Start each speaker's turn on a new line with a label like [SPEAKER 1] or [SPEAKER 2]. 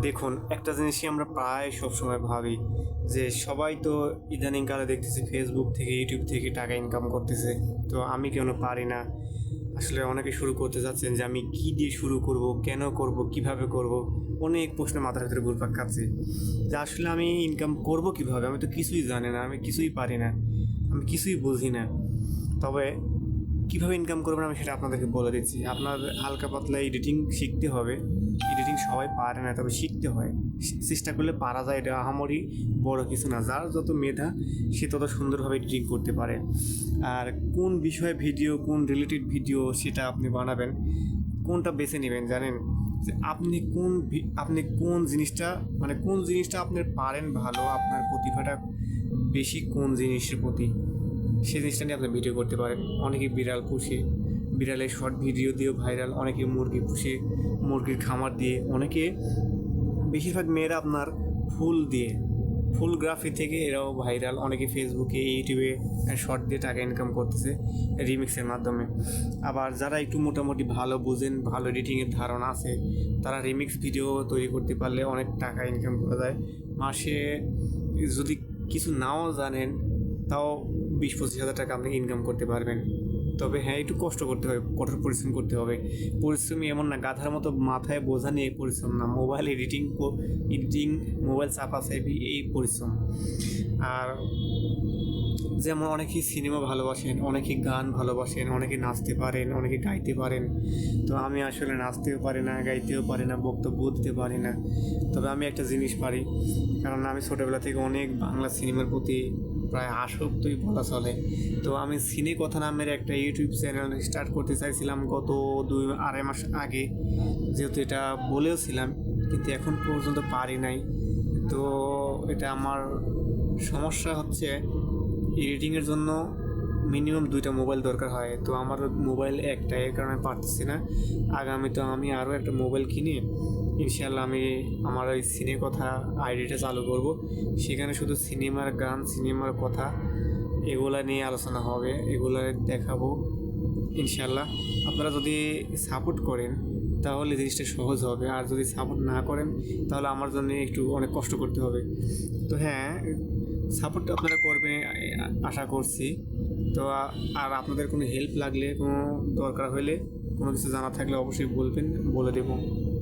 [SPEAKER 1] দেখুন, একটা জিনিসই আমরা প্রায় সবসময় ভাবি যে সবাই তো ইদানিংকালে দেখতেছি ফেসবুক থেকে, ইউটিউব থেকে টাকা ইনকাম করতেছে। তো আমি কেন পারি না? আসলে অনেকে শুরু করতে চাচ্ছেন যে আমি কী দিয়ে শুরু করব, কেন করব, কিভাবে করব? অনেক প্রশ্ন মাথার ভিতরে ঘুরপাক খাচ্ছে যে আসলে আমি ইনকাম করব কিভাবে? আমি তো কিছুই জানি না, আমি কিছুই পারি না, আমি কিছুই বুঝি না। তবে কীভাবে ইনকাম করবেন আমি সেটা আপনাদেরকে বলে দিচ্ছি। আপনার হালকা পাতলা এডিটিং শিখতে হবে। এডিটিং সবাই পারে না, তবে শিখতে হয়। চেষ্টা করলে পারা যায়, এটা আহামরি বড় কিছু না। যার যত মেধা সে তত সুন্দরভাবে এডিটিং করতে পারে। আর কোন বিষয়ে ভিডিও, কোন রিলেটেড ভিডিও সেটা আপনি বানাবেন, কোনটা বেছে নেবেন জানেন? যে আপনি কোন জিনিসটা, মানে কোন জিনিসটা আপনি পারেন ভালো, আপনার প্রতিভাটা বেশি কোন জিনিসের প্রতি, সেই জিনিসটা নিয়ে আপনি ভিডিও করতে পারেন। অনেকে বিড়াল পুষে, বিড়ালের শর্ট ভিডিও দিয়েও ভাইরাল। অনেকে মুরগি পুষে, মুরগির খামার দিয়ে। অনেকে, বেশিরভাগ মেয়েরা আপনার ফুল দিয়ে, ফুলগ্রাফি থেকে এরাও ভাইরাল। অনেকে ফেসবুকে, ইউটিউবে শর্ট দিয়ে টাকা ইনকাম করতেছে রিমিক্সের মাধ্যমে। আবার যারা একটু মোটামুটি ভালো বুঝেন, ভালো এডিটিংয়ের ধারণা আছে, তারা রিমিক্স ভিডিও তৈরি করতে পারলে অনেক টাকা ইনকাম করা যায়। মাসে যদি কিছু নাও জানেন তাও 20-25 হাজার টাকা আপনি ইনকাম করতে পারবেন। তবে হ্যাঁ, একটু কষ্ট করতে হবে, কঠোর পরিশ্রম করতে হবে। পরিশ্রমী এমন না গাধার মতো মাথায় বোঝা নিয়ে পরিশ্রম না, মোবাইল এডিটিং, মোবাইল চাপাচাপি, এই পরিশ্রম। আর যেমন অনেকেই সিনেমা ভালোবাসেন, অনেকে গান ভালোবাসেন, অনেকে নাচতে পারেন, অনেকে গাইতে পারেন। তো আমি আসলে নাচতেও পারি না, গাইতেও পারি না, বক্তব্য দিতে পারি না। তবে আমি একটা জিনিস পারি, কারণ আমি ছোটোবেলা থেকে অনেক বাংলা সিনেমার প্রতি প্রায় আসক্তই বলা চলে। তো আমি সিনে কথা নামের একটা ইউটিউব চ্যানেল স্টার্ট করতে চাইছিলাম গত 2-2.5 মাস আগে, যেহেতু এটা বলেওছিলাম, কিন্তু এখন পর্যন্ত পারি নাই। তো এটা আমার সমস্যা হচ্ছে, এডিটিংয়ের জন্য মিনিমাম 2টা মোবাইল দরকার হয়। তো আমার মোবাইল একটা, এর কারণে পারতেছি না। আগামী তো আমি আরও একটা মোবাইল কিনে ইনশাল্লাহ আমি আমার ওই সিনে কথা আইডিটা চালু করব। সেখানে শুধু সিনেমার গান, সিনেমার কথা এগুলা নিয়ে আলোচনা হবে, এগুলো দেখাবো ইনশাল্লাহ। আপনারা যদি সাপোর্ট করেন তাহলে জিনিসটা সহজ হবে, আর যদি সাপোর্ট না করেন তাহলে আমার জন্য একটু অনেক কষ্ট করতে হবে। তো হ্যাঁ, সাপোর্ট আপনারা করবেন আশা করছি। তো আর আপনাদের কোনো হেল্প লাগলে, কোনো দরকার হলে, কোনো কিছু জানা থাকলে অবশ্যই বলবেন, বলে দেবো।